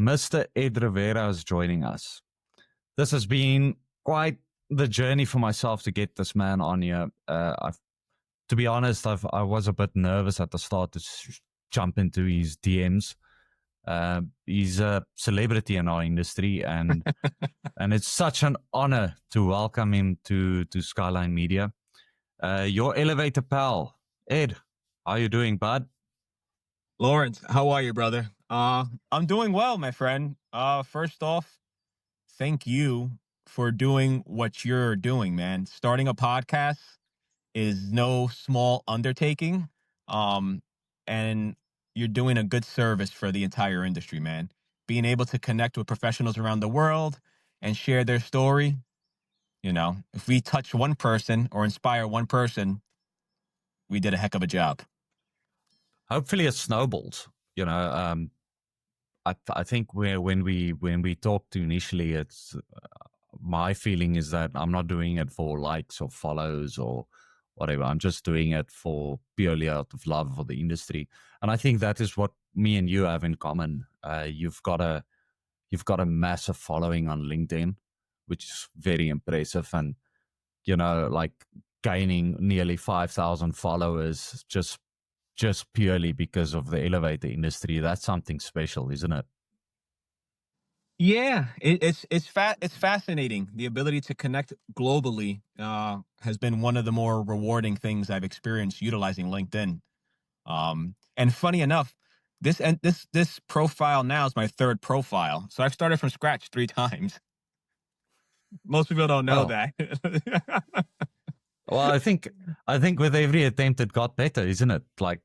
Mr. Ed Rivera is joining us. This has been quite the journey for myself to get this man on here. To be honest, I was a bit nervous at the start to jump into his DMs. He's a celebrity in our industry, and it's such an honor to welcome him to SkylineMedia. Your elevator pal, Ed. How are you doing, bud? Lawrence, how are you, brother? I'm doing well, my friend. First off, thank you for doing what you're doing, man. Starting a podcast is no small undertaking. And you're doing a good service for the entire industry, man. Being able to connect with professionals around the world and share their story, if we touch one person or inspire one person, we did a heck of a job. Hopefully it snowballs. I think when we talked initially, it's my feeling is that I'm not doing it for likes or follows or whatever. I'm just doing it for purely out of love for the industry, and I think that is what me and you have in common. You've got a massive following on LinkedIn, which is very impressive, and like gaining nearly 5,000 followers just purely because of the elevator industry. That's something special, isn't it? Yeah, it's fascinating. The ability to connect globally has been one of the more rewarding things I've experienced utilizing LinkedIn. And funny enough, this profile now is my third profile. So I've started from scratch 3 times. Most people don't know that. Well, I think with every attempt it got better, isn't it? Like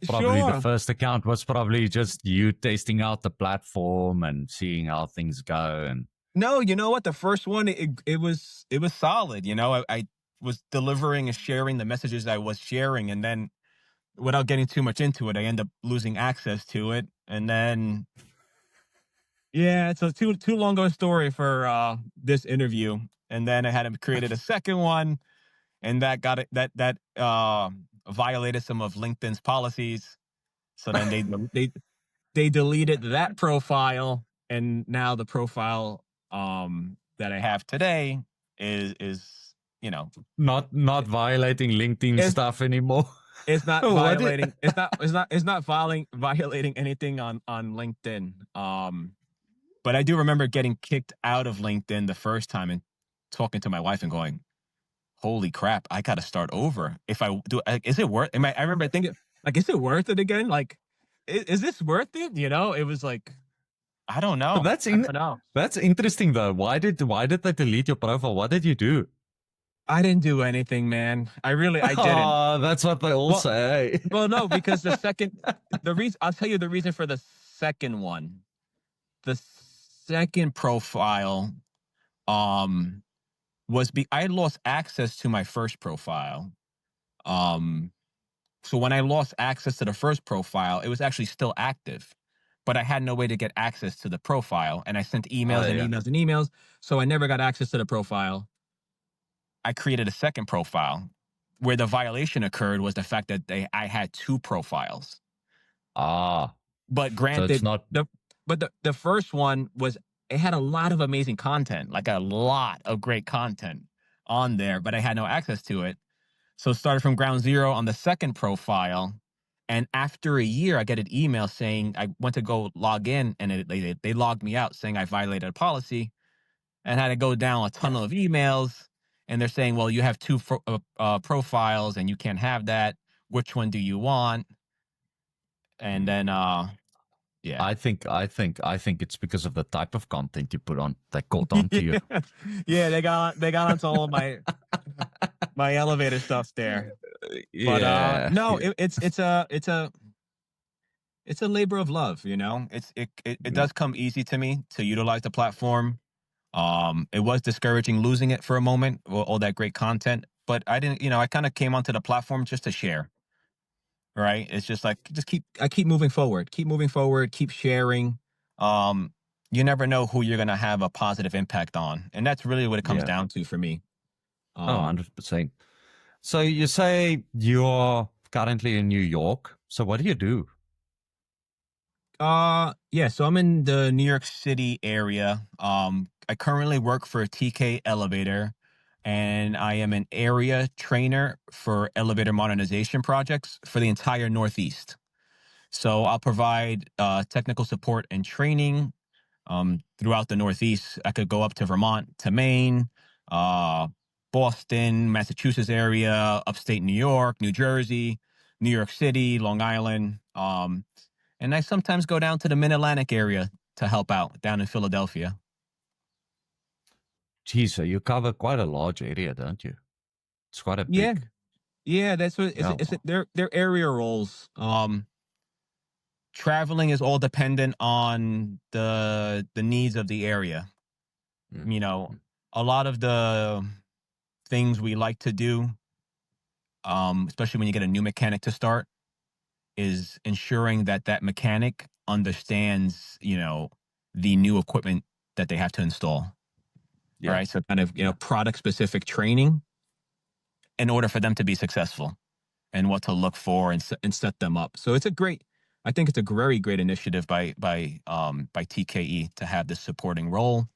probably the first account was probably just you testing out the platform and seeing how things go. And no, you know what? The first one, it was solid. I was delivering and sharing the messages I was sharing, and then without getting too much into it, I end up losing access to it. And then, yeah, it's a too long of a story for this interview. And then I had created a second one, and that got it that violated some of LinkedIn's policies. So then they deleted that profile, and now the profile that I have today is not violating LinkedIn stuff anymore. It's not violating. It's not violating anything on LinkedIn. But I do remember getting kicked out of LinkedIn the first time and talking to my wife and going, "Holy crap! I got to start over. If I do, is it worth? I remember thinking, like, is it worth it again? Like, is this worth it? It was like, I don't know. That's interesting though. Why did they delete your profile? What did you do? I didn't do anything, man. I didn't. Oh, that's what they all say. Well, no, because I'll tell you the reason for the second one. The second profile, I lost access to my first profile. So when I lost access to the first profile, it was actually still active, but I had no way to get access to the profile, and I sent emails and emails, so I never got access to the profile. I created a second profile. Where the violation occurred was the fact that I had 2 profiles. But granted, so the first one it had a lot of amazing content, like a lot of great content on there, but I had no access to it. So it started from ground zero on the second profile. And after a year, I get an email saying I went to go log in, and they logged me out saying I violated a policy, and had to go down a ton of emails. And they're saying, well, you have 2 profiles and you can't have that. Which one do you want? And then, yeah, I think it's because of the type of content you put on that caught on to you. Yeah, they got onto all of my elevator stuff there. But no, it's a labor of love. It does come easy to me to utilize the platform. It was discouraging losing it for a moment, all that great content, but I didn't, I kind of came onto the platform just to share, right? It's just like, I keep moving forward, keep sharing. You never know who you're going to have a positive impact on. And that's really what it comes down to for me. 100%. So you say you're currently in New York. So what do you do? Yeah, so I'm in the New York City area. I currently work for TK Elevator, and I am an area trainer for elevator modernization projects for the entire Northeast. So I'll provide technical support and training throughout the Northeast. I could go up to Vermont, to Maine, uh, Boston, Massachusetts area, upstate New York, New Jersey, New York City, Long Island. And I sometimes go down to the Mid Atlantic area to help out down in Philadelphia. Geez, so you cover quite a large area, don't you? It's quite a Yeah, big. yeah, that's what Yeah. they're area roles. Traveling is all dependent on the needs of the area. Mm, You know, mm. a lot of the things we like to do, especially when you get a new mechanic to start, is ensuring that that mechanic understands, the new equipment that they have to install. Yeah. Right. So kind of, Yeah. product specific training in order for them to be successful and what to look for and set them up. So I think it's a very great initiative by TKE to have this supporting role.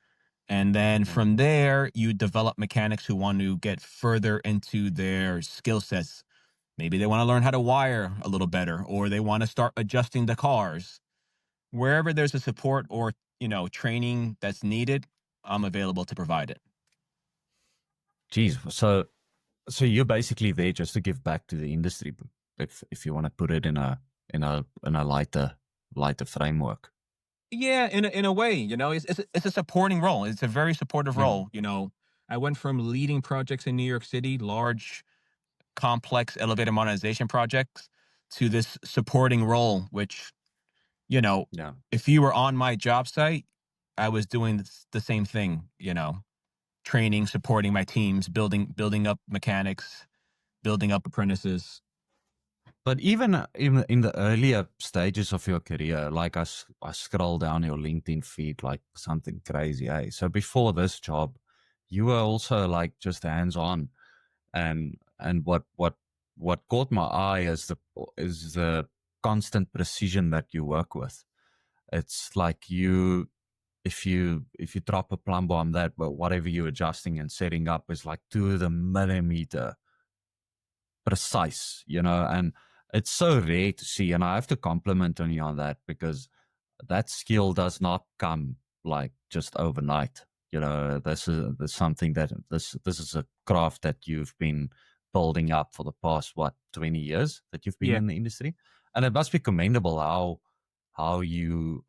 And then Yeah. from there, you develop mechanics who want to get further into their skill sets. Maybe they want to learn how to wire a little better, or they want to start adjusting the cars. Wherever there's a support or, training that's needed, I'm available to provide it. Geez. So you're basically there just to give back to the industry, if you want to put it in a lighter framework. Yeah, in a way, it's a supporting role. It's a very supportive Yeah. role. I went from leading projects in New York City, large, complex elevator modernization projects, to this supporting role, which, you know, Yeah. if you were on my job site, I was doing the same thing, training, supporting my teams, building up mechanics, building up apprentices. But even in the earlier stages of your career, like I scroll down your LinkedIn feed like something crazy. Eh? So before this job, you were also like just hands on, and what caught my eye is the constant precision that you work with. It's like if you drop a plumb bomb, that but whatever you're adjusting and setting up is like to the millimeter precise, and it's so rare to see. And I have to compliment on you on that, because that skill does not come like just overnight. This is something that this is a craft that you've been building up for the past 20 years that you've been Yeah. in the industry, and it must be commendable how you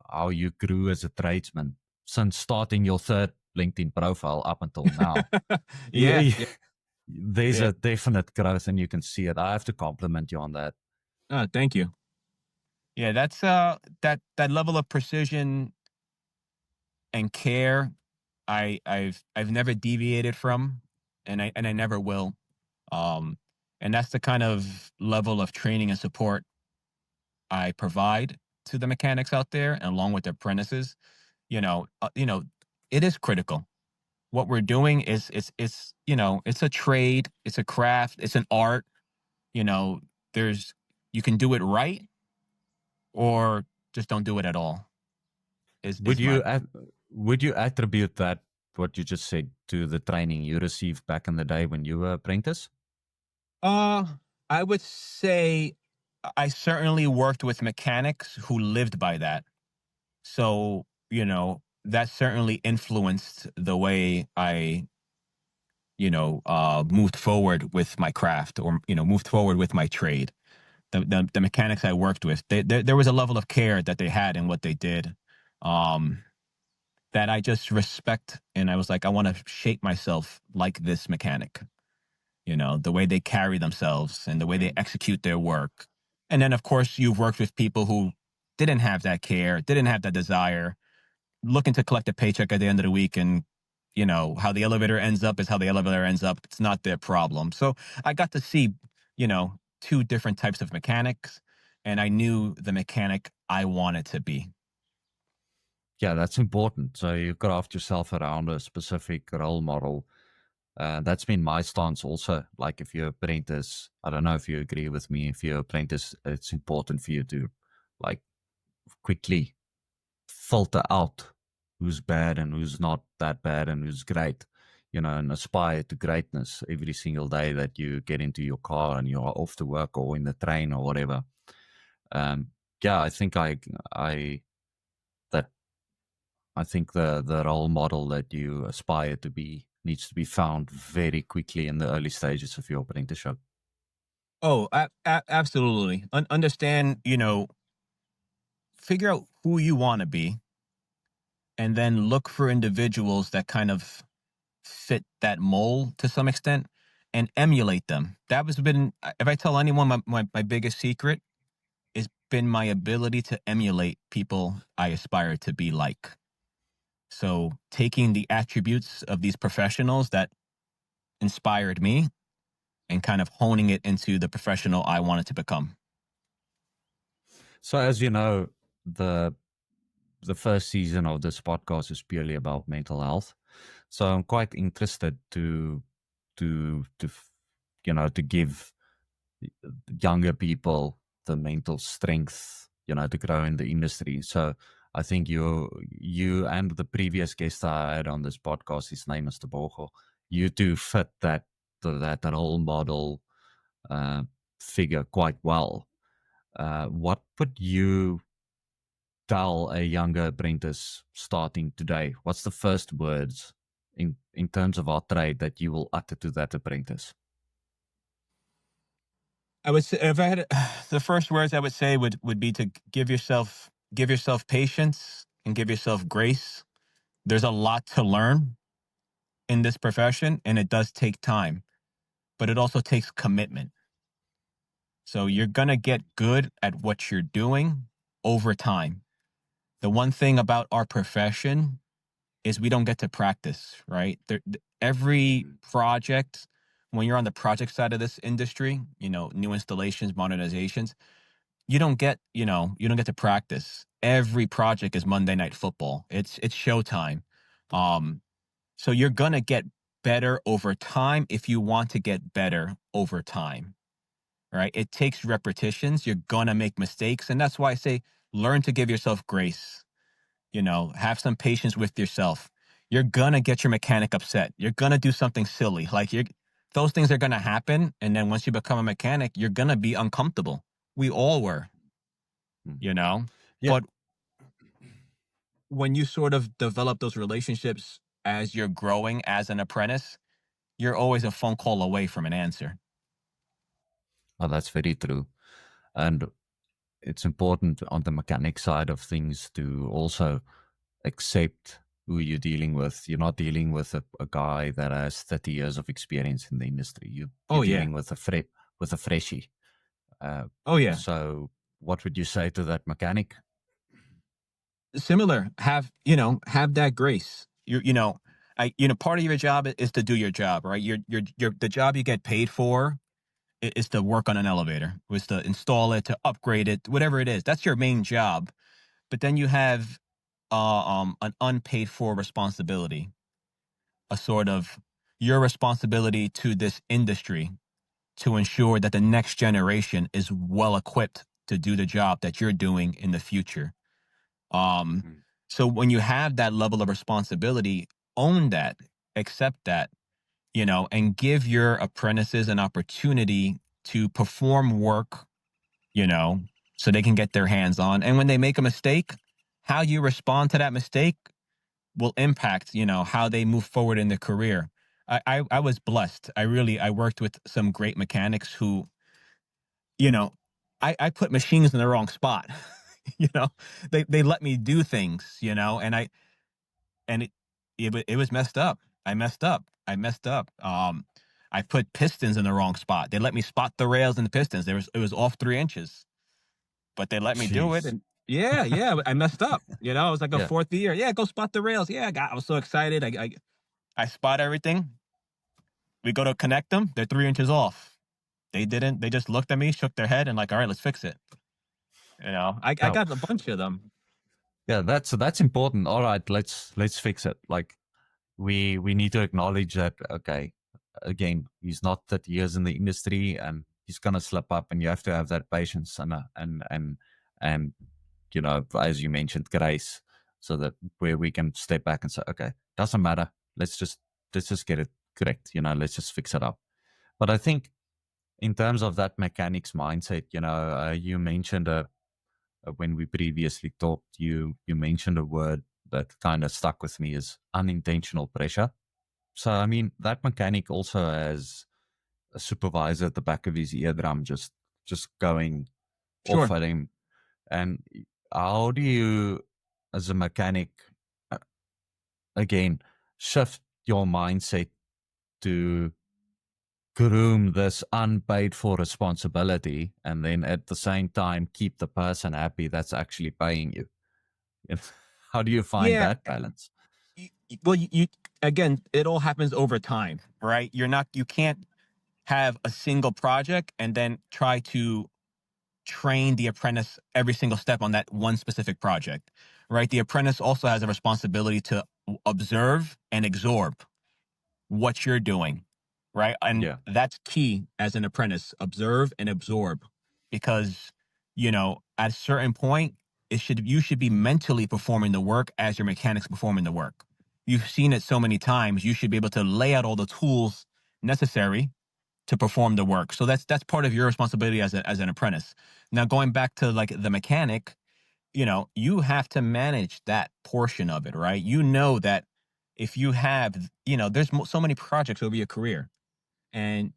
grew as a tradesman since starting your third LinkedIn profile up until now. Yeah, Yeah, yeah, there's yeah. a definite growth, and you can see it. I have to compliment you on that. Thank you. Yeah, that's that level of precision and care I've never deviated from, and I never will. Um, and that's the kind of level of training and support I provide to the mechanics out there, and along with the apprentices. It is critical. What we're doing is it's a trade, it's a craft, it's an art. You know, there's you can do it right or just don't do it at all. Is Would is my you would you attribute that, what you just said, to the training you received back in the day when you were apprentice? uh I would say I certainly worked with mechanics who lived by that. So, that certainly influenced the way I, moved forward with my craft, or, moved forward with my trade. The mechanics I worked with, there was a level of care that they had in what they did, um, that I just respect. And I was like, I want to shape myself like this mechanic, the way they carry themselves and the way they Mm. execute their work. And then, of course, you've worked with people who didn't have that care, didn't have that desire, looking to collect a paycheck at the end of the week. And, how the elevator ends up is how the elevator ends up. It's not their problem. So I got to see, two different types of mechanics, and I knew the mechanic I wanted to be. Yeah, that's important. So you craft yourself around a specific role model. That's been my stance also. Like if you're apprentice, I don't know if you agree with me. If you're apprentice, it's important for you to like quickly filter out who's bad and who's not that bad and who's great, and aspire to greatness every single day that you get into your car and you're off to work or in the train or whatever. Um, yeah, I think that I think the role model that you aspire to be needs to be found very quickly in the early stages of your apprenticeship. Oh, absolutely. Understand, figure out who you want to be, and then look for individuals that kind of fit that mold to some extent and emulate them. That was been, if I tell anyone my biggest secret, has been my ability to emulate people I aspire to be like. So taking the attributes of these professionals that inspired me and kind of honing it into the professional I wanted to become. So, as you know, the the first season of this podcast is purely about mental health. So, I'm quite interested to give younger people the mental strength, to grow in the industry. So, I think you and the previous guest I had on this podcast, his name is Tebogo, you two fit that role model uh, figure quite well. What would you tell a younger apprentice starting today? What's the first words in terms of our trade that you will utter to that apprentice? I would say if I had the first words I would say would be to give yourself patience and give yourself grace. There's a lot to learn in this profession and it does take time, but it also takes commitment. So you're going to get good at what you're doing over time. The one thing about our profession is we don't get to practice, right? Every project, when you're on the project side of this industry, new installations, modernizations, you don't get to practice. Every project is Monday Night Football. It's showtime. Um, so you're gonna get better over time if you want to get better over time, right? It takes repetitions. You're gonna make mistakes, and that's why I say learn to give yourself grace. Have some patience with yourself. You're gonna get your mechanic upset. You're gonna do something silly. Those things are gonna happen, and then once you become a mechanic, you're gonna be uncomfortable. We all were, Mm. you know. Yeah, But when you sort of develop those relationships as you're growing as an apprentice, you're always a phone call away from an answer. oh, that's very true. And it's important on the mechanic side of things to also accept who you're dealing with. You're not dealing with a guy that has 30 years of experience in the industry. You're Oh yeah. dealing with a freshie. Uh, Oh yeah. so, what would you say to that mechanic? Similar. Have that grace. Part of your job is to do your job, right? The job you get paid for is to work on an elevator, was to install it, to upgrade it, whatever it is. That's your main job. But then you have an unpaid for responsibility, a sort of your responsibility to this industry to ensure that the next generation is well equipped to do the job that you're doing in the future. Um, Mm. so when you have that level of responsibility, own that, accept that, and give your apprentices an opportunity to perform work, you know, so they can get their hands on. And when they make a mistake, how you respond to that mistake will impact, how they move forward in their career. I was blessed. I worked with some great mechanics who, you know, I put machines in the wrong spot. you know, they let me do things, and it was messed up. I messed up. I put pistons in the wrong spot. They let me spot the rails and the pistons. It was off 3 inches, but they let me do it. Jeez. And yeah, yeah, I messed up. It was like a Yeah. fourth year. Yeah, go spot the rails. Yeah, I was so excited. I spot everything. We go to connect them. They're 3 inches off. They didn't. They just looked at me, shook their head, and like, all right, let's fix it. I Yeah. got a bunch of them. Yeah. That's important. All right. Let's fix it. Like we need to acknowledge that. Okay. Again, he's not 30 years in the industry, and he's gonna slip up, and you have to have that patience and as you mentioned, grace, so that where we can step back and say, okay, doesn't matter. Let's just get it correct. Let's just fix it up. But I think in terms of that mechanics mindset, you mentioned when we previously talked, you mentioned a word that kind of stuck with me is unintentional pressure. So I mean, that mechanic also has a supervisor at the back of his eardrum just going off Sure. at him. And how do you, as a mechanic, uh, again, shift your mindset to groom this unpaid for responsibility and then at the same time keep the person happy that's actually paying you? How do you find Yeah. that balance? Well, you again, it all happens over time, right? You can't have a single project and then try to train the apprentice every single step on that one specific project, right? The apprentice also has a responsibility to observe and absorb what you're doing, right? And Yeah, that's key as an apprentice, observe and absorb, because, at a certain point, you should be mentally performing the work as your mechanics performing the work. You've seen it so many times, you should be able to lay out all the tools necessary to perform the work. So that's part of your responsibility as an apprentice. Now going back to like the mechanic, you have to manage that portion of it, right? You know that if you have, there's so many projects over your career, and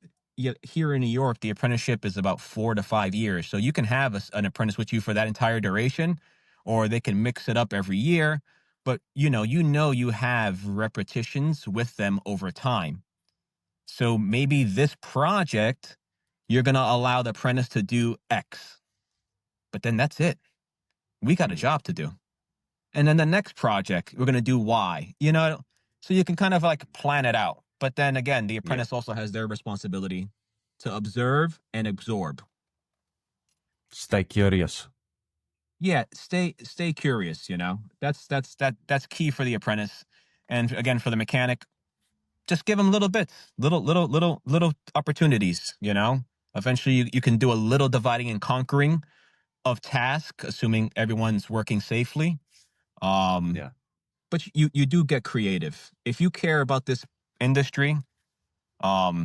here in New York, the apprenticeship is about 4 to 5 years. So you can have an apprentice with you for that entire duration, or they can mix it up every year. But you have repetitions with them over time. So maybe this project, you're going to allow the apprentice to do X, but then that's it. We got a mm, job to do. And then the next project, we're going to do Y, so you can kind of like plan it out. But then again, the yeah. apprentice also has their responsibility to observe and absorb. Stay curious. Yeah, stay curious, that's key for the apprentice. And again, for the mechanic, just give them little bits, little opportunities, Eventually you can do a little dividing and conquering of task, assuming everyone's working safely. Um, Yeah. but you do get creative. If you care about this industry,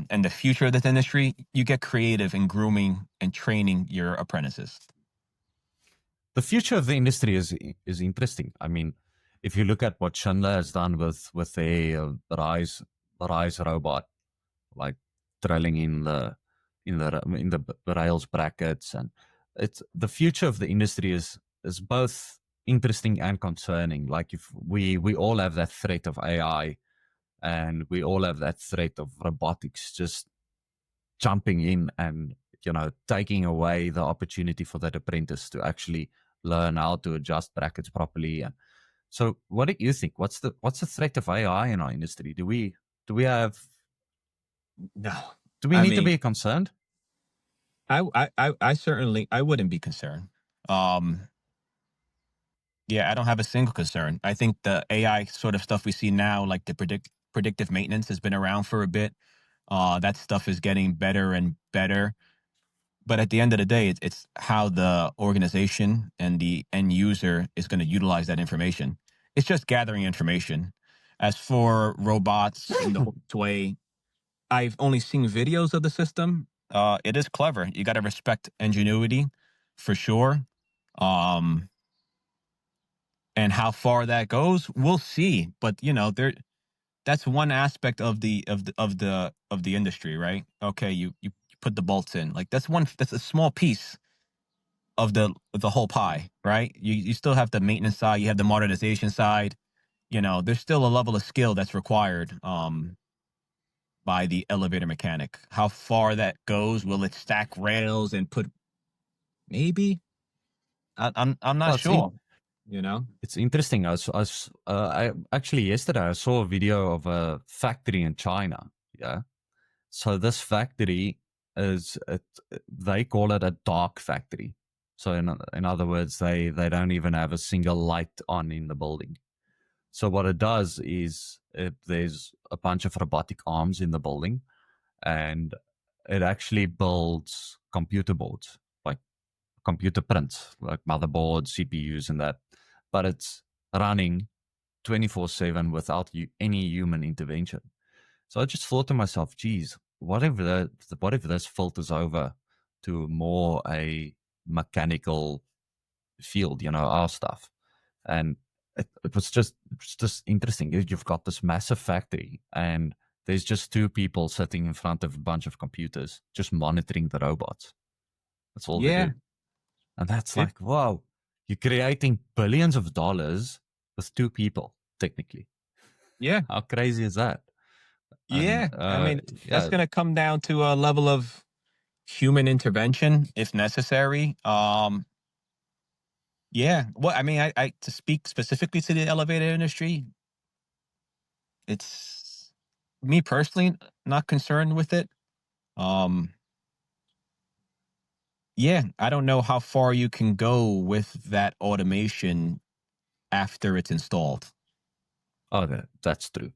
and the future of this industry, you get creative in grooming and training your apprentices. The future of the industry is interesting. I mean, if you look at what Schindler has done with the rise robot, like drilling in the rails brackets, and it's the future of the industry is both interesting and concerning. Like if we all have that threat of AI, and we all have that threat of robotics just jumping in and taking away the opportunity for that apprentice to actually learn how to adjust brackets properly. And so what do you think? What's the threat of AI in our industry? Do we No, do we I need to mean, be concerned? I certainly I wouldn't be concerned. Um, yeah, I don't have a single concern. I think the AI sort of stuff we see now, like the predictive maintenance, has been around for a bit. That stuff is getting better and better. But at the end of the day, it's how the organization and the end user is going to utilize that information. It's just gathering information. As for robots in the way, I've only seen videos of the system. It is clever. You got to respect ingenuity for sure. Um, and how far that goes, we'll see. But that's one aspect of the industry, right? Okay, you put the bolts in. Like that's a small piece of the whole pie, right? You still have the maintenance side, you have the modernization side. There's still a level of skill that's required by the elevator mechanic. How far that goes, will it stack rails and put maybe? I'm not Well, sure. You know? it's interesting. I actually yesterday I saw a video of a factory in China. Yeah. So this factory they call it a dark factory. So in other words, they don't even have a single light on in the building. So what it does is there's a bunch of robotic arms in the building, and it actually builds computer boards, like computer prints, like motherboards, CPUs, and that, but it's running 24/7 without any human intervention. So I just thought to myself, geez, what if this filters over to more a mechanical field, our stuff. And it was just interesting. You've got this massive factory, and there's just two people sitting in front of a bunch of computers just monitoring the robots. That's all they Yeah, do. And that's it like, wow, you're creating billions of dollars with two people, technically. yeah, How crazy is that? And yeah. I mean, that's yeah, gonna come down to a level of human intervention if necessary. Yeah. Well, I mean, I to speak specifically to the elevator industry, it's me personally not concerned with it. Um, yeah, I don't know how far you can go with that automation after it's installed. oh, that's true.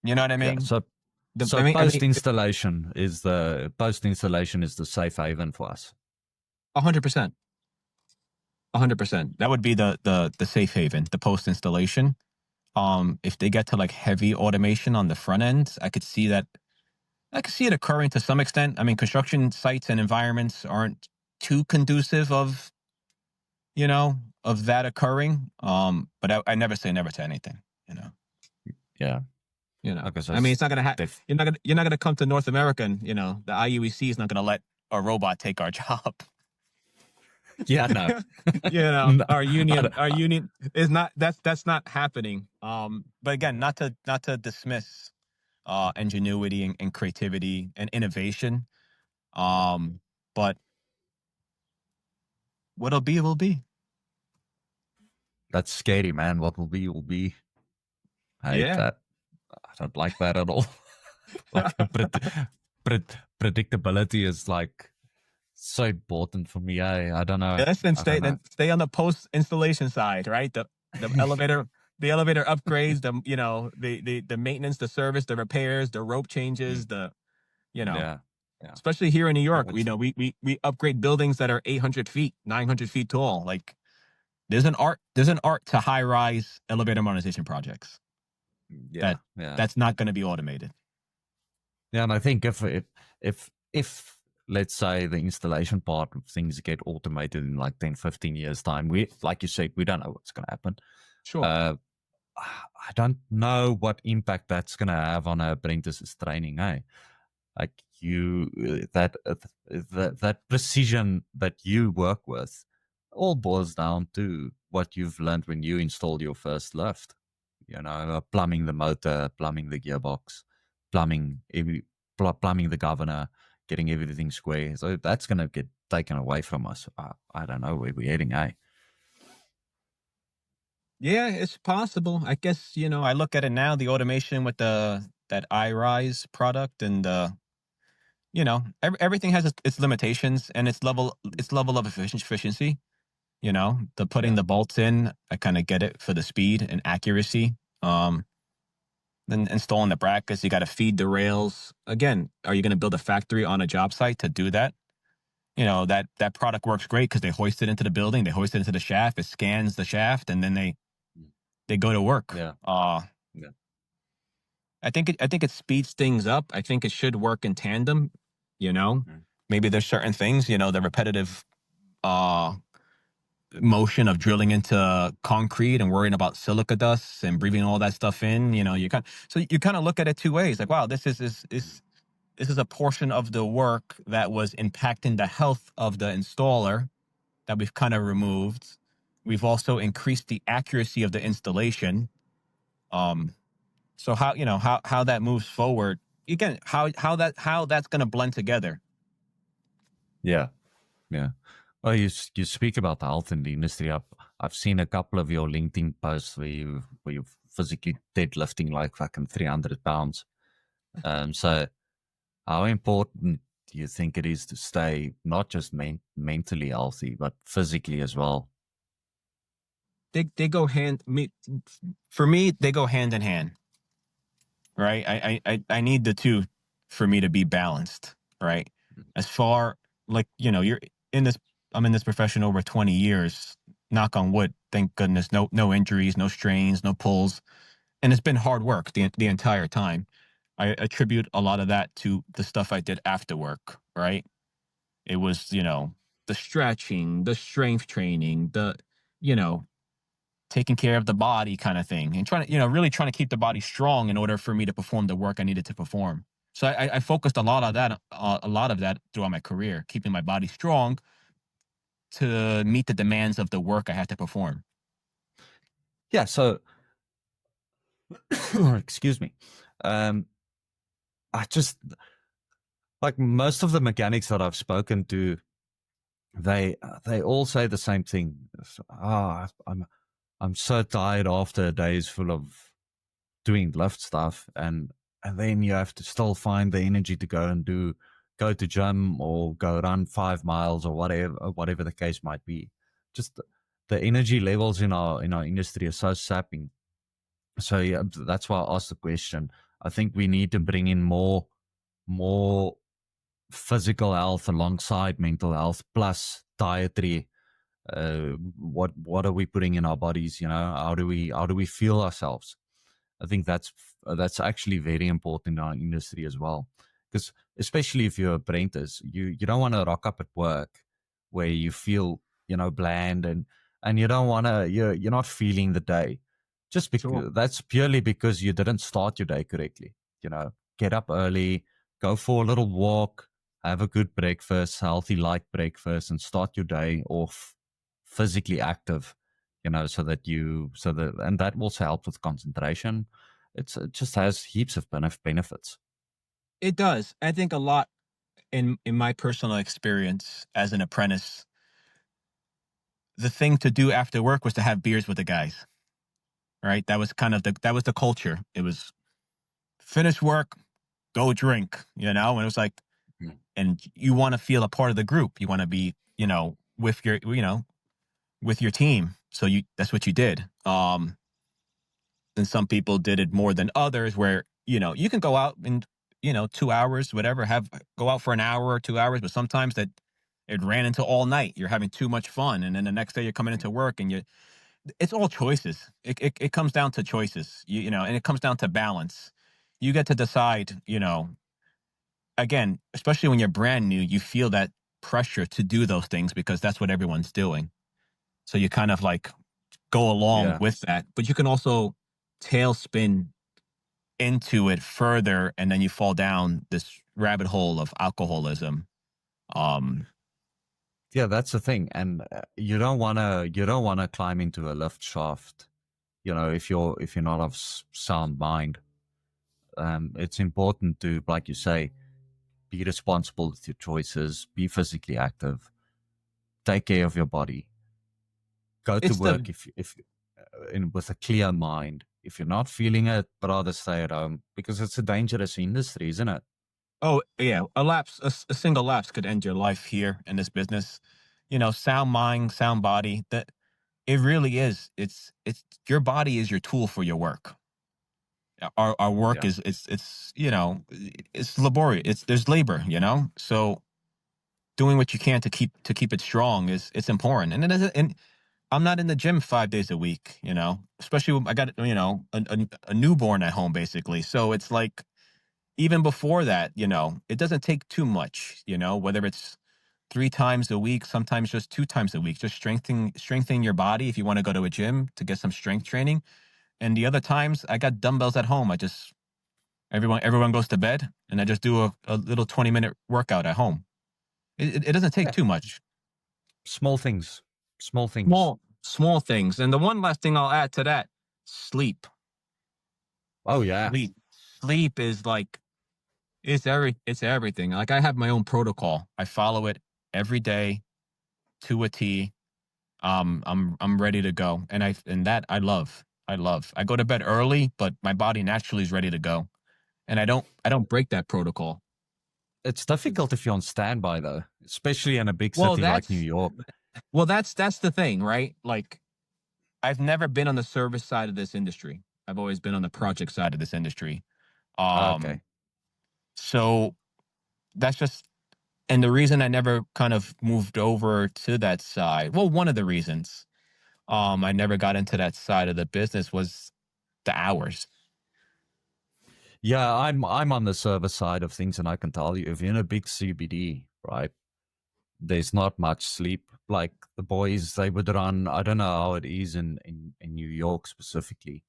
You know what I Yeah. mean? So I so mean, post installation is the safe haven for us. 100%, 100%. That would be the safe haven, the post installation. If they get to like heavy automation on the front end, I could see that. I could see it occurring to some extent. I mean, construction sites and environments aren't too conducive of that occurring. But I never say never to anything. You know, Yeah. you know. Okay, so I mean, it's it's not gonna def- you're not gonna come to North America and the IUEC is not gonna let a robot take our job. yeah, no. No, Our I union don't- our union is not that's not happening. But again, not to dismiss ingenuity and creativity and innovation. yeah. Um, but what'll be will be. That's scary, man. What will be. I hate Yeah. that. I don't like that at all. Like predictability is like so important for me. I don't know. Listen, I don't know. then stay on the post installation side, right? The elevator upgrades, the maintenance, the service, the repairs, the rope Mm, changes, you know, yeah, yeah. especially here in New York, we Which know we upgrade buildings that are 800 feet, 900 feet tall. Like there's an art to high rise elevator modernization projects yeah, that yeah. that's not going to be automated. Yeah, and I think if let's say the installation part of things get automated in like 10, 15 years time, we like you said, we don't know what's gonna happen. Sure. Uh I don't know what impact that's gonna have on an apprentice's training, eh? Like that precision that you work with all boils down to what you've learned when you installed your first lift. Plumbing the motor, plumbing the gearbox, plumbing the governor, getting everything square. So that's going to get taken away from us. I don't know where we're heading, eh? Yeah, it's possible. I guess, I look at it now, the automation with that iRise product and everything has its limitations and its level of efficiency. The putting Yeah, the bolts in, I kind of get it for the speed and accuracy. Um, then installing the brackets, you got to feed the rails. Again, are you going to build a factory on a job site to do that? That product works great because they hoist it into the building, they hoist it into the shaft, it scans the shaft, and then they go to work. yeah, yeah, I think it speeds things up. I think it should work in tandem. You know, mm, maybe there's certain things. The repetitive uh motion of drilling into concrete and worrying about silica dust and breathing all that stuff in. You kind of look at it two ways. Like, wow, this is a portion of the work that was impacting the health of the installer that we've kind of removed. We've also increased the accuracy of the installation. Um, So how that moves forward again, how that's going to blend together. yeah, yeah. Well, you speak about the health in the industry. I've seen a couple of your LinkedIn posts where you physically deadlifting like fucking 300 pounds. So how important do you think it is to stay not just mentally healthy but physically as well? They go hand me For me, they go hand in hand, right? I need the two for me to be balanced, right? As far like you're in this. I'm in this profession over 20 years. Knock on wood, thank goodness, no injuries, no strains, no pulls, and it's been hard work the entire time. I attribute a lot of that to the stuff I did after work, right? It was, the stretching, the strength training, you know, taking care of the body kind of thing, and really trying to keep the body strong in order for me to perform the work I needed to perform. So I focused a lot of that throughout my career, keeping my body strong to meet the demands of the work I had to perform. Yeah. So, excuse me. Um, I just like most of the mechanics that I've spoken to, they all say the same thing. I'm so tired after days full of doing lift stuff, and then you have to still find the energy to go to gym or go run 5 miles or whatever the case might be. Just the energy levels in our industry are so sapping. So yeah, that's why I asked the question. I think we need to bring in more physical health alongside mental health plus dietary. What are we putting in our bodies? How do we feel ourselves? I think that's actually very important in our industry as well, because especially if you're apprentice, you don't want to rock up at work where you feel bland, and you don't want to you're not feeling the day, just Sure. because that's purely because you didn't start your day correctly. Get up early, go for a little walk, have a good breakfast, healthy light breakfast, and start your day off physically active. And that also helps with concentration. It just has heaps of benefits. It does. I think a lot in my personal experience as an apprentice, the thing to do after work was to have beers with the guys, right? That was the culture. It was finish work, go drink, and it was like, Mm. and you want to feel a part of the group. You want to be, with your team. So that's what you did. And some people did it more than others where, you can go out and, 2 hours, whatever, go out for an hour or 2 hours, but sometimes that it ran into all night. You're having too much fun. And then the next day you're coming into work and it's all choices. It comes down to choices, and it comes down to balance. You get to decide, again, especially when you're brand new, you feel that pressure to do those things because that's what everyone's doing. So you kind of like go along Yeah, with that, but you can also tailspin into it further and then you fall down this rabbit hole of alcoholism. Um, yeah, that's the thing, and you don't wanna climb into a lift shaft. If you're not of sound mind, it's important to, like you say, be responsible with your choices, be physically active, take care of your body, go to it's work the if with a clear mind. If you're not feeling it, rather stay at home, because it's a dangerous industry, isn't it? Oh yeah, a single lapse could end your life here in this business. Sound mind, sound body. That it really is. It's your body is your tool for your work. Our work Yeah. is it's laborious. There's labor. So doing what you can to keep it strong it's important. And it is, and I'm not in the gym 5 days a week. Especially when I got a newborn at home basically. So it's like even before that, it doesn't take too much. Whether it's 3 times a week, sometimes just 2 times a week, just strengthening your body if you want to go to a gym to get some strength training. And the other times, I got dumbbells at home. I just everyone goes to bed, and I just do a little 20-minute workout at home. It doesn't take Yeah. too much. Small things. Small things. Small things. And the one last thing I'll add to that: sleep. Oh yeah. Sleep. Sleep is like it's everything. Like I have my own protocol. I follow it every day to a T. I'm ready to go, and that I love. I love. I go to bed early, but my body naturally is ready to go, and I don't break that protocol. It's difficult if you're on standby though, especially in a big Well, city like New that's York. that's the thing, right? Like I've never been on the service side of this industry. I've always been on the project side of this industry. Um, Okay. so that's just And the reason I never kind of moved over to that side, well, one of the reasons I never got into that side of the business was the hours. Yeah, I'm on the server side of things, and I can tell you, if you're in a big CBD, right, there's not much sleep. Like the boys, they would run. I don't know how it is in New York specifically,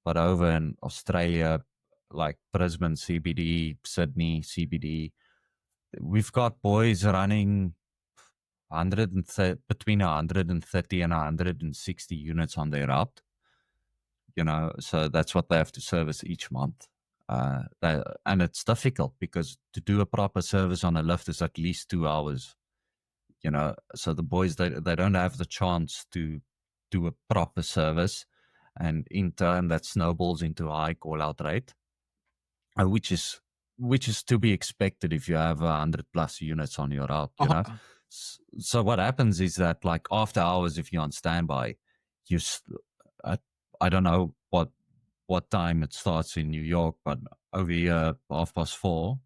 but over in Australia, like Brisbane CBD, Sydney CBD, we've got boys running 130, between 130 and 160 units on their route. So that's what they have to service each month. And it's difficult because to do a proper service on a lift is at least 2 hours. So the boys, they don't have the chance to do a proper service, and in turn that snowballs into a high call out rate, uh, which is which is to be expected if you have 100 plus units on your route. Uh-huh. So what happens is that, like, after hours, if you're on standby, you at, I don't know what time it starts in New York, but over here 4:30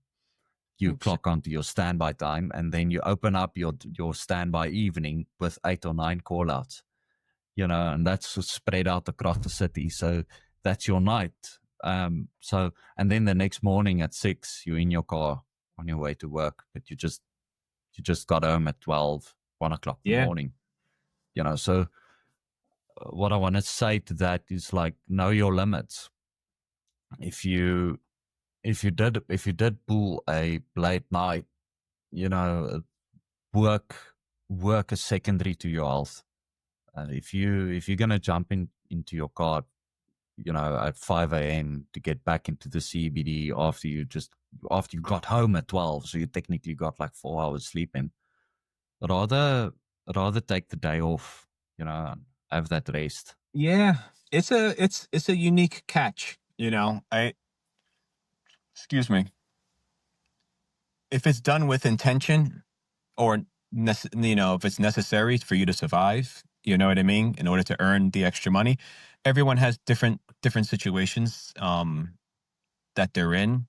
you Oops. clock onto your standby time, and then you open up your standby evening with 8 or 9 call outs, and that's spread out across the city. So that's your night. And then the next morning at 6, you're in your car on your way to work, but you just got home at 12, 1 o'clock in the Yeah. morning. So what I want to say to that is, like, know your limits. If you if you did pull a late night, you know, work work is secondary to your health. If you're gonna jump into your car, at 5 a.m. to get back into the CBD after you got home at 12, so you technically got like 4 hours sleeping. Rather rather take the day off, and have that rest. Yeah. It's a unique catch, you know. I excuse me. If it's done with intention, or if it's necessary for you to survive, you know what I mean, in order to earn the extra money. Everyone has different situations that they're in.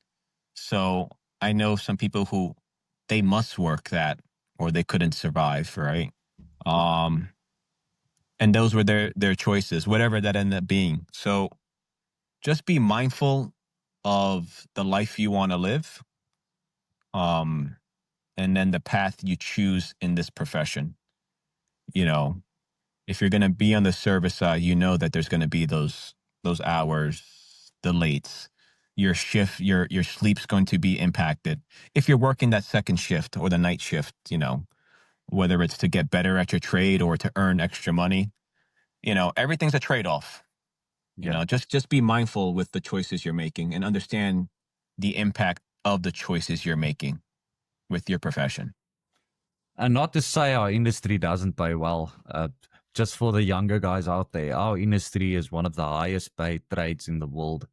So I know some people who they must work that or they couldn't survive, right? Um and those were their choices, whatever that ended up being. So just be mindful of the life you want to live, um and then the path you choose in this profession. You know, if you're going to be on the service side, you know that there's going to be those hours, the lates, your sleep's going to be impacted. If you're working that second shift or the night shift, whether it's to get better at your trade or to earn extra money, everything's a trade-off. Yeah. Just be mindful with the choices you're making and understand the impact of the choices you're making with your profession. And not to say our industry doesn't pay well. Just for the younger guys out there, our industry is one of the highest paid trades in the world.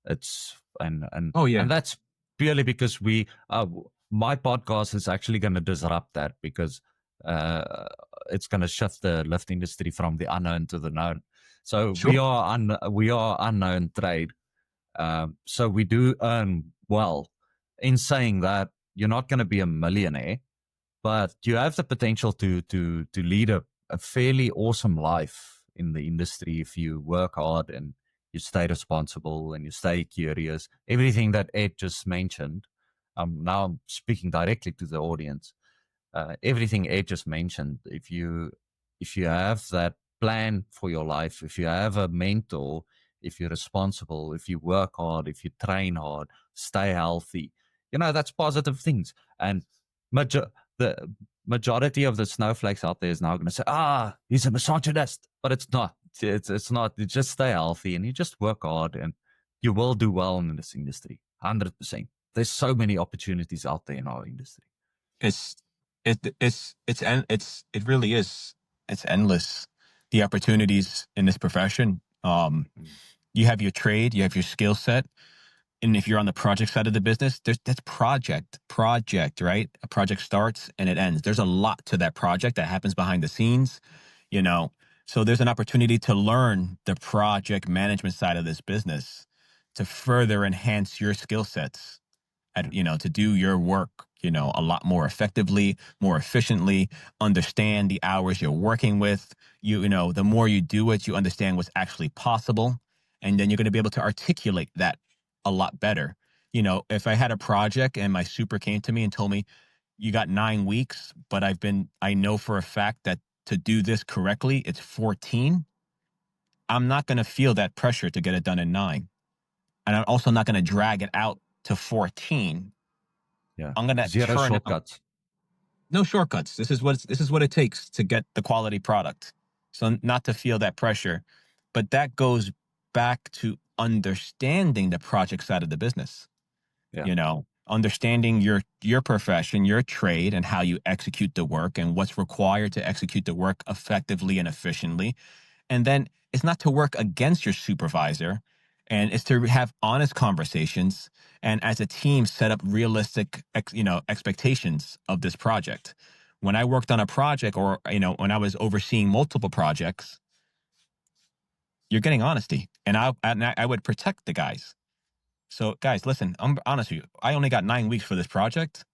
It's and and Oh and yeah. that's purely because my podcast is actually going to disrupt that, because uh, it's going to shift the lift industry from the unknown to the known. So we Sure. are we are unknown trade. So we do earn well. In saying that, you're not going to be a millionaire, but you have the potential to lead a fairly awesome life in the industry if you work hard and you stay responsible and you stay curious. Everything that Ed just mentioned. Now I'm speaking directly to the audience. Everything Ed just mentioned. If you have that plan for your life, if you have a mentor, if you're responsible, if you work hard, if you train hard, stay healthy, that's positive things. And major- the majority of the snowflakes out there is now going to say, he's a misogynist, but it's not. It's not. You just stay healthy and you just work hard, and you will do well in this industry. 100%. There's so many opportunities out there in our industry. It's it really is. It's endless. The opportunities in this profession. Mm. You have your trade, you have your skill set, and if you're on the project side of the business, that's project, right? A project starts and it ends. There's a lot to that project that happens behind the scenes, you know. So there's an opportunity to learn the project management side of this business to further enhance your skill sets, to do your work. a lot more effectively, more efficiently, understand the hours you're working with. The more you do it, you understand what's actually possible. And then you're going to be able to articulate that a lot better. If I had a project and my super came to me and told me, you got 9 weeks, but I know for a fact that to do this correctly, it's 14. I'm not going to feel that pressure to get it done in 9. And I'm also not going to drag it out to 14. Yeah. I'm going to Zero turn it. shortcuts. No shortcuts. This is what it takes to get the quality product. So not to feel that pressure, but that goes back to understanding the project side of the business. Yeah. Understanding your profession, your trade, and how you execute the work and what's required to execute the work effectively and efficiently. And then it's not to work against your supervisor, and it's to have honest conversations, and as a team set up realistic expectations of this project. When I worked on a project, or when I was overseeing multiple projects, you're getting honesty, and I would protect the guys. So guys, listen, I'm honest with you. I only got 9 weeks for this project.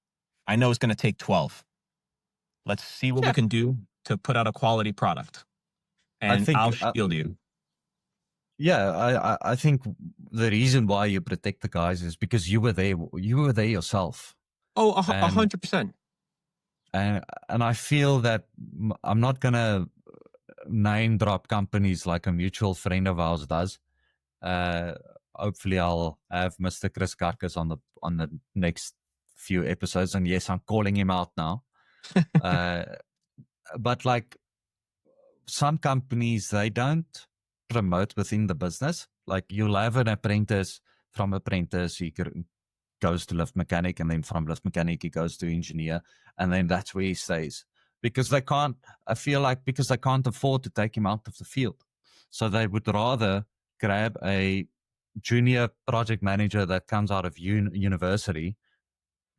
I know it's going to take 12. Let's see what we Yeah. can do to put out a quality product, I and think I'll shield you. yeah, I think the reason why you protect the guys is because you were there yourself. Oh, a And 100%. and I feel that I'm not gonna name drop companies like a mutual friend of ours does. Uh, Hopefully, I'll have Mr. Chris Karkas on the next few episodes. And yes, I'm calling him out now. Uh, but like some companies, they don't promote within the business. Like you'll have an apprentice. From apprentice, he goes to lift mechanic, and then from lift mechanic he goes to engineer, and then that's where he stays, because they can't, I feel like, because they can't afford to take him out of the field, so they would rather grab a junior project manager that comes out of university,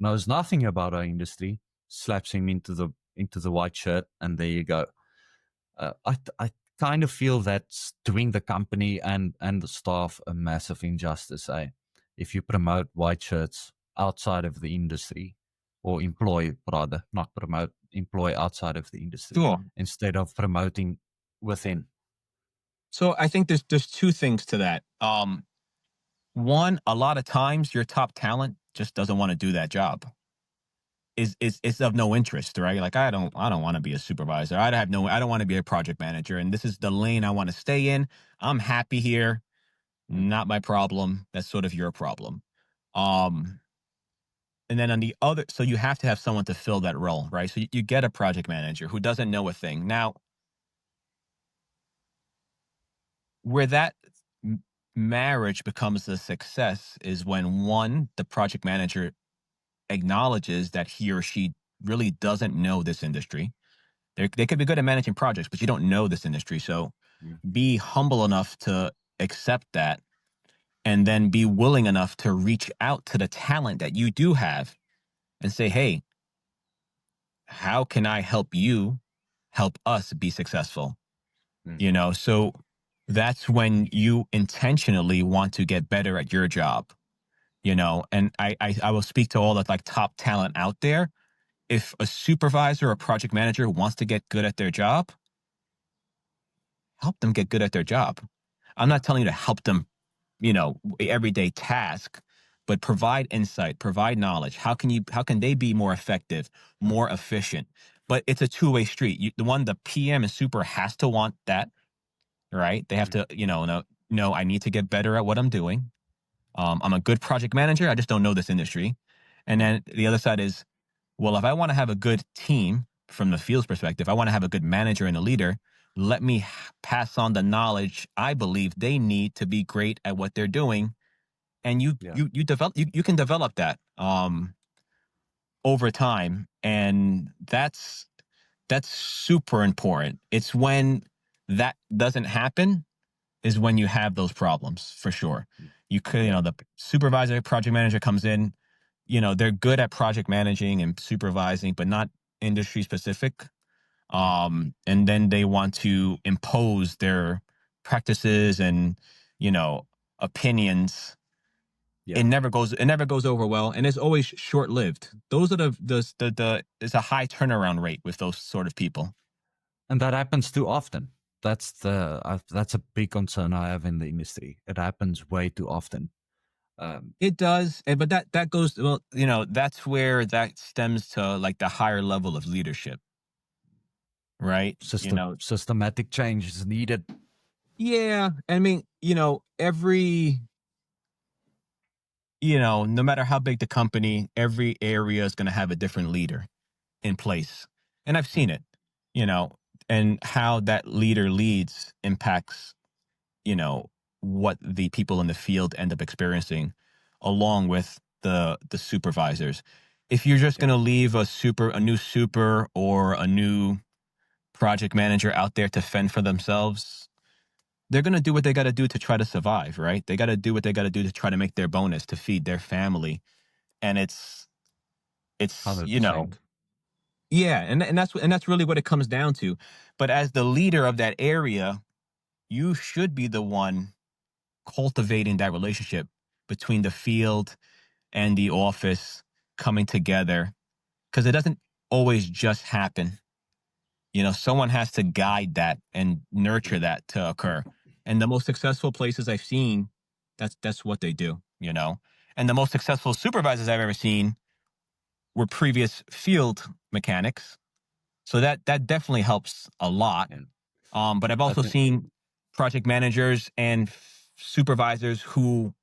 knows nothing about our industry, slaps him into the white shirt, and there you go. I kind of feel that's doing the company and the staff a massive injustice. If you promote white shirts outside of the industry, or employ, rather, not promote, employ outside of the industry Sure. instead of promoting within. So I think there's two things to that. One, a lot of times your top talent just doesn't want to do that job. Is of no interest, right? Like I don't want to be a supervisor. I don't want to be a project manager, and this is the lane I want to stay in. I'm happy here. Mm. Not my problem. That's sort of your problem. Um, and then on the other, so you have to have someone to fill that role, right? So you get a project manager who doesn't know a thing. Now, where that marriage becomes a success is when, one, the project manager acknowledges that he or she really doesn't know this industry. They could be good at managing projects, but you don't know this industry. So Mm. be humble enough to accept that, and then be willing enough to reach out to the talent that you do have and say, hey, how can I help you help us be successful? Mm. So that's when you intentionally want to get better at your job. And I will speak to all the like top talent out there. If a supervisor or project manager wants to get good at their job, help them get good at their job. I'm Yeah. not telling you to help them, everyday task, but provide insight, provide knowledge. How can they be more effective, more efficient? But it's a two-way street. The PM and super has to want that, right? They have Mm. to, no, I need to get better at what I'm doing. I'm a good project manager. I just don't know this industry. And Mm. then the other side is, well, if I want to have a good team from the field's perspective, I want to have a good manager and a leader. Let me pass on the knowledge I believe they need to be great at what they're doing. And Yeah. you can develop that over time. And that's super important. It's when that doesn't happen is when you have those problems for sure. Mm. You could, Yeah. the supervisor, project manager comes in, they're good at project managing and supervising, but not industry specific. Mm. And then they want to impose their practices and, you know, opinions Yeah. it never goes over well, and it's always short lived. Those are the it's a high turnaround rate with those sort of people. And that happens too often. That's a big concern I have in the industry. It happens way too often. Um, It does, but that goes, well, that's where that stems to like the higher level of leadership, right? Systematic change is needed. Yeah, I mean, no matter how big the company, every area is going to have a different leader in place. And I've Yeah. seen it, you know, and how that leader leads impacts, you know, what the people in the field end up experiencing along with the supervisors. If you're just going Yeah. to leave a new super or a new project manager out there to fend for themselves, they're going to do what they got to do to try to survive, right? They got to do what they got to do to try to make their bonus to feed their family. And it's, 100%. yeah, and that's really what it comes down to. But as the leader of that area, you should be the one cultivating that relationship between the field and the office coming together, because it doesn't always just happen. Someone has to guide that and nurture that to occur. And the most successful places I've seen, that's what they do. And the most successful supervisors I've ever seen were previous field mechanics. So that definitely helps a lot. Yeah. But I've I also think seen project managers and supervisors who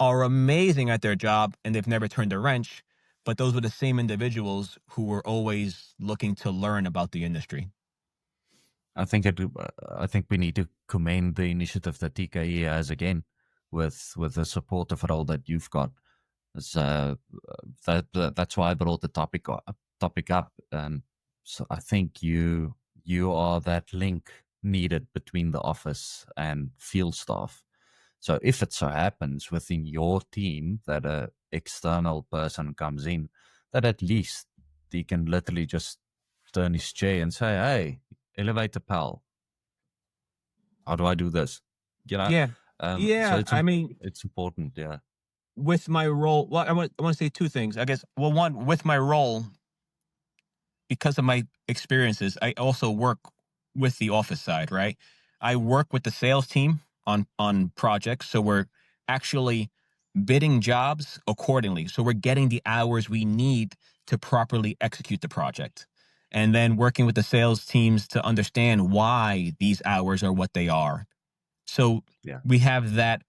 are amazing at their job and they've never turned a wrench. But those were the same individuals who were always looking to learn about the industry. I think it. I think we need to commend the initiative that TKE has again, with the supportive role that you've got. It's, that's why I brought the topic up. So I think you are that link needed between the office and field staff. So if it so happens within your team that a external person comes in, that at least he can literally just turn his chair and say, "Hey, elevator pal, how do I do this?" You know. Yeah. So Yeah. I mean, it's important. Yeah. with my role, well, I want to say two things. I guess, well, one, with my role, because of my experiences, I also work with the office side, right? I work with the sales team on projects, so we're actually bidding jobs accordingly. So we're getting the hours we need to properly execute the project. And then working with the sales teams to understand why these hours are what they are. So Yeah. we have that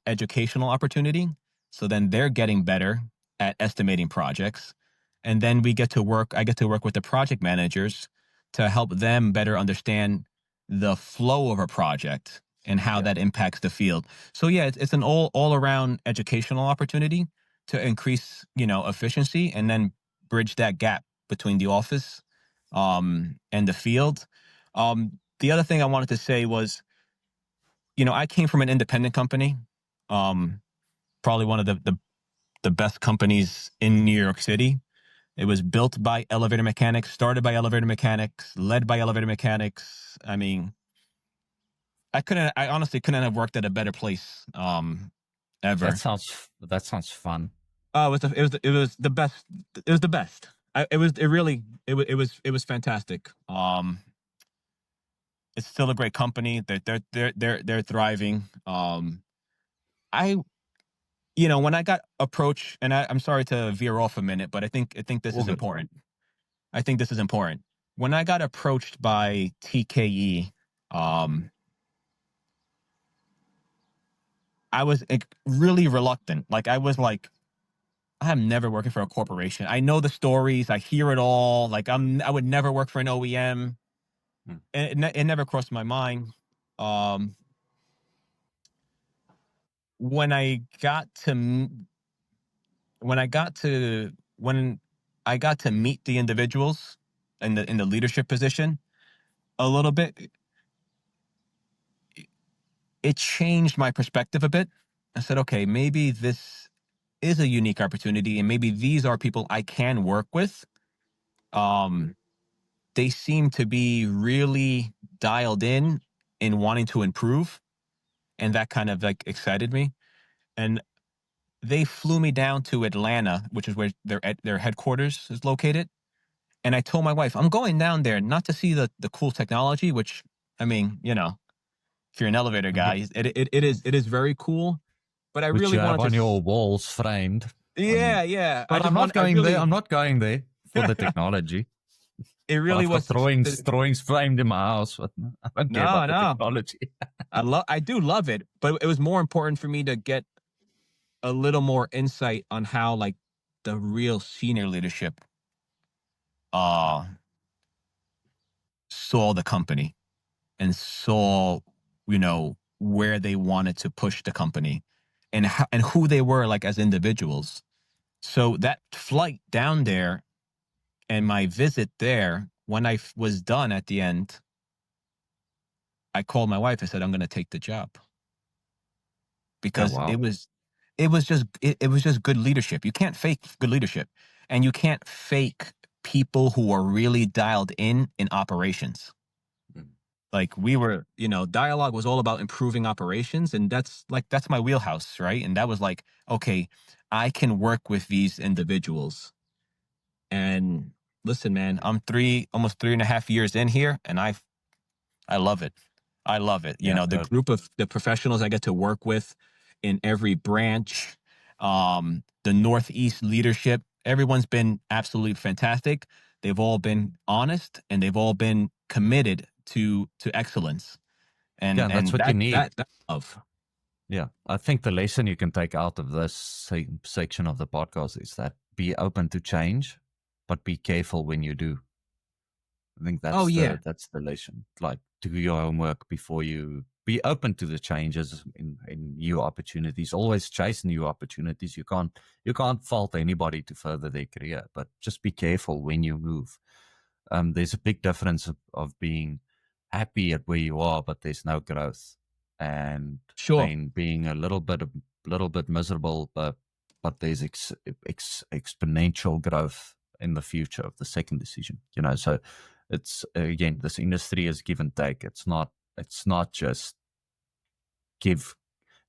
educational opportunity. So then they're getting better at estimating projects. And then I get to work with the project managers to help them better understand the flow of a project and how Yeah. that impacts the field. So yeah, it's an all around educational opportunity to increase, efficiency and then bridge that gap between the office and the field. The other thing I wanted to say was, I came from an independent company, um, probably one of the best companies in New York City. It was built by elevator mechanics, started by elevator mechanics, led by elevator mechanics. I mean, I honestly couldn't have worked at a better place, ever. That sounds fun. Oh, it was the best. It was the best. It was fantastic. It's still a great company. They're thriving. I when I got approached, and I'm sorry to veer off a minute, but I think this All is good. important. I think this is important. When I got approached by TKE, um, I was really reluctant. Like I was like, I'm never working for a corporation. I know the stories. I hear it all. Like I would never work for an OEM. Hmm. And it never crossed my mind. Um, when I got to m- when I got to meet the individuals in the leadership position a little bit, it changed my perspective a bit. I said, okay, maybe this is a unique opportunity, and maybe these are people I can work with. Um, they seem to be really dialed in wanting to improve, and that kind of like excited me. And they flew me down to Atlanta, which is where their headquarters is located. And I told my wife, I'm going down there not to see the cool technology, which, I mean, if you're an elevator Yeah. guy, it is very cool. But I Which really you have wanted to. on your walls framed on you. Yeah, yeah. But I'm not I going there. really, I'm not going there for the technology. it really I've got was. drawings framed in my house. But I don't care No, about the no. technology. I do love it, but it was more important for me to get a little more insight on how like the real senior leadership uh saw the company and saw, where they wanted to push the company and who they were like as individuals. So that flight down there and my visit there, when I was done at the end, I called my wife. I said, I'm going to take the job Yeah, because wow. it was just good leadership. You can't fake good leadership, and you can't fake people who are really dialed in operations. Mm. Like we were, dialogue was all about improving operations, and that's my wheelhouse, right? And that was like, okay, I can work with these individuals. And listen, man, I'm almost 3.5 years in here, and I love it. I love it. Yeah, The good. group of the professionals I get to work with in every branch, the Northeast leadership, everyone's been absolutely fantastic. They've all been honest and they've all been committed to excellence. Yeah, And and that's and what you that need. that that love. Yeah, I think the lesson you can take out of this section of the podcast is that be open to change, but be careful when you do. I think Oh yeah. that's the lesson. Like, do your homework before you be open to the changes in new opportunities. Always chase new opportunities. You can't fault anybody to further their career, but just be careful when you move. There's a big difference of being happy at where you are, but there's no growth, and Sure. then being a little bit miserable, but there's exponential growth in the future of the second decision. So it's again, this industry is give and take. It's not just give.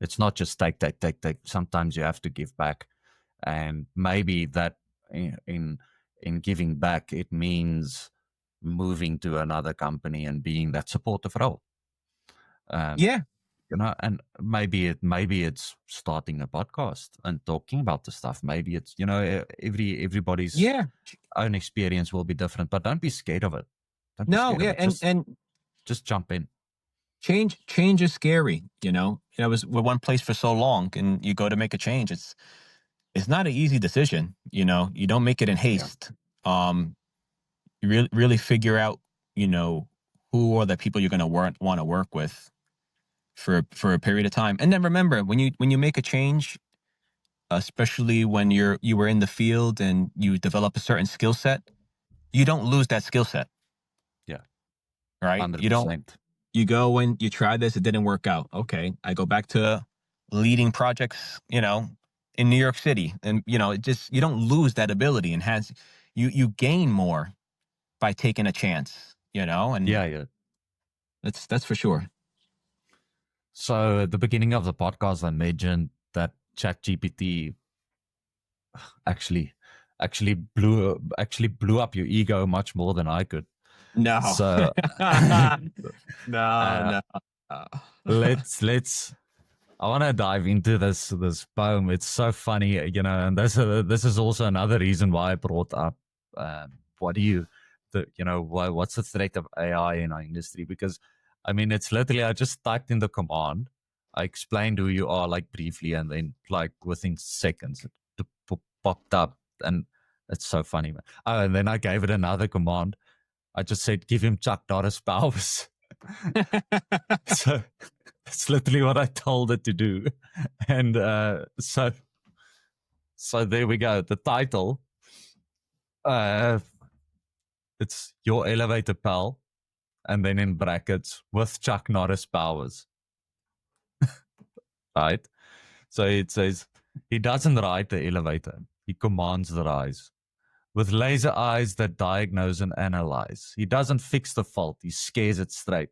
It's not just take. Sometimes you have to give back, and maybe that in giving back, it means moving to another company and being that supportive role. Um, Yeah. and maybe it's starting a podcast and talking about the stuff. Maybe it's everybody's Yeah. own experience will be different, but don't be scared of it. Don't be No, scared of yeah, it. and Just jump in. change is scary, I was with one place for so long and you go to make a change. It's not an easy decision, you don't make it in Yeah. haste. Um, you really figure out, you know, who are the people you're going to want to work with for a period of time. And then remember, when you make a change, especially when you were in the field and you develop a certain skill set, you don't lose that skill set, Yeah. right? Hundred You don't. percent. You go and you try this, it didn't work out. Okay, I go back to leading projects, in New York City, and it just you don't lose that ability, and has you gain more by taking a chance, and Yeah, yeah. that's for sure. So at the beginning of the podcast, I mentioned that ChatGPT actually blew up your ego much more than I could. No, So no, uh, no. let's I want to dive into this poem. It's so funny, and this is also another reason why I brought up what do you what's the threat of AI in our industry? Because I mean, it's literally I just typed in the command, I explained who you are like briefly, and then like within seconds it popped up, and it's so funny, man. Oh, and then I gave it another command. I just said, give him Chuck Norris powers. So that's literally what I told it to do. And so there we go. The title, uh, it's Your Elevator Pal, and then in brackets, with Chuck Norris powers. Right? So it says, he doesn't ride the elevator. He commands the rise. With laser eyes that diagnose and analyze. He doesn't fix the fault. He scares it straight.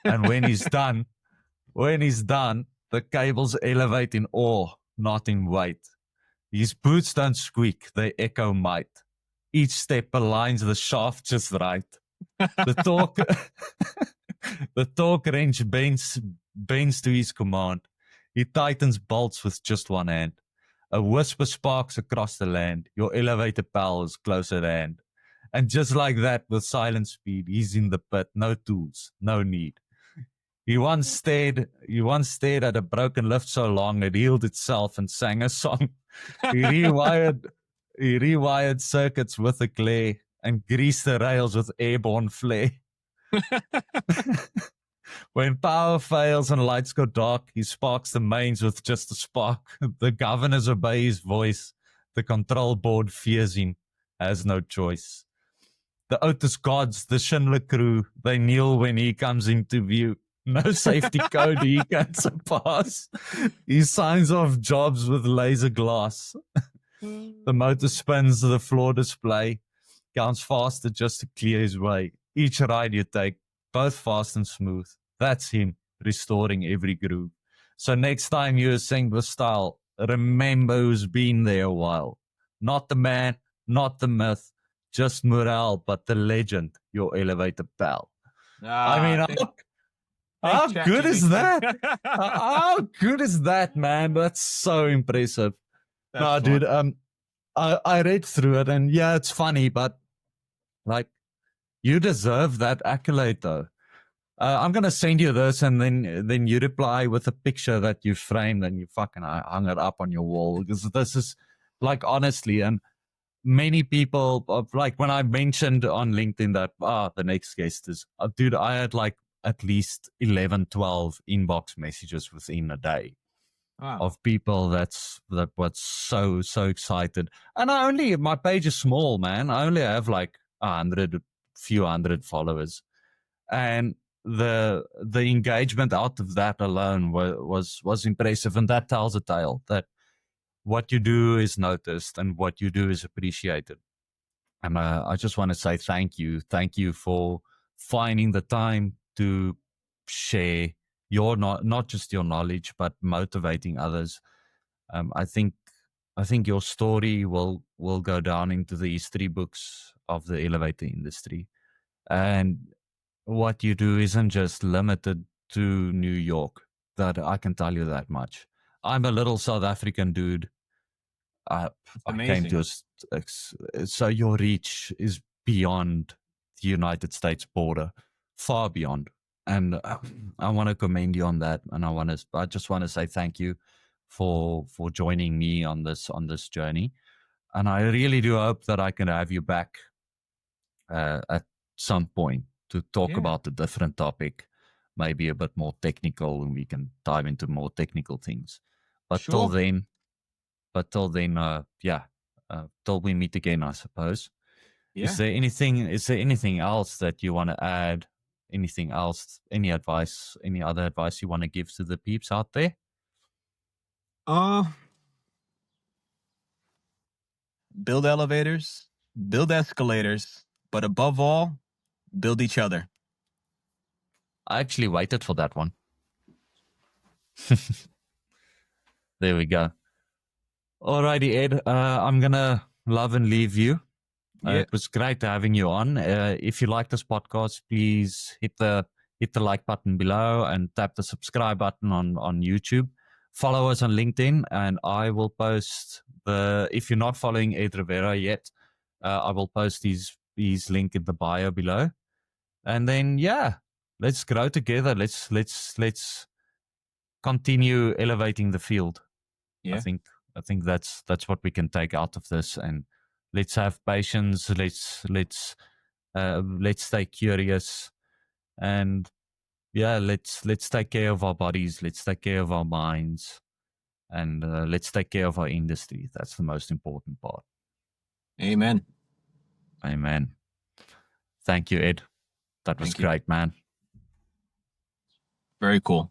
And when he's done, the cables elevate in awe. not in weight. His boots don't squeak, they echo might. Each step aligns the shaft just right. The torque, the torque wrench bends to his command. He tightens bolts with just one hand. A whisper sparks across the land. Your elevator pal is close at hand. And just like that, with silent speed, he's in the pit. No tools, no need. He once stared at a broken lift so long it healed itself and sang a song. He rewired he rewired circuits with a clay and greased the rails with airborne flair. When power fails and lights go dark, he sparks the mains with just a spark. The governors obey his voice. The control board fears him, has no choice. The Otis gods, the Schindler crew, they kneel when he comes into view. No safety code he can surpass. He signs off jobs with laser glass. The motor spins, the floor display counts faster just to clear his way. Each ride you take, both fast and smooth. That's him, restoring every groove. So next time you sing with style, remember who's been there a while. Not the man, not the myth, just morale, but the legend, your elevator pal. I mean, how good is that? How good is that, man? That's so impressive. No, dude, I read through it, and yeah, it's funny, but like, you deserve that accolade, though. I'm gonna send you this, and then you reply with a picture that you framed and you fucking hung it up on your wall, because this is, like, honestly, and many people, like, when I mentioned on LinkedIn that the next guest is, dude, I had like at least 11, 12 inbox messages within a day. Wow. Of people that was so excited. And my page is small, man. I only have like few hundred followers, and the engagement out of that alone was impressive, and that tells a tale that what you do is noticed and what you do is appreciated. And I just want to say thank you for finding the time to share your not just your knowledge, but motivating others. I think your story will go down into the history books of the elevator industry. And what you do isn't just limited to New York. That I can tell you that much. I'm a little South African dude. I came to so your reach is beyond the United States border, far beyond. And I want to commend you on that. And I just want to say thank you for joining me on this journey. And I really do hope that I can have you back at some point to talk about a different topic, maybe a bit more technical, and we can dive into more technical things. But till then, till we meet again, I suppose. Yeah. Is there anything else that you want to add? Anything else? Any advice? Any other advice you want to give to the peeps out there? Build elevators, build escalators, but above all, build each other. I actually waited for that one. There we go. Alrighty, Ed. I'm gonna love and leave you. It was great having you on. If you like this podcast, please hit the like button below and tap the subscribe button on YouTube. Follow us on LinkedIn, and I will post if you're not following Ed Rivera yet, I will post his link in the bio below. And then let's grow together. Let's continue elevating the field. Yeah. I think that's what we can take out of this, and let's have patience. Let's stay curious, and let's take care of our bodies. Let's take care of our minds, and let's take care of our industry. That's the most important part. Amen. Amen. Thank you, Ed. That was great, man. Very cool.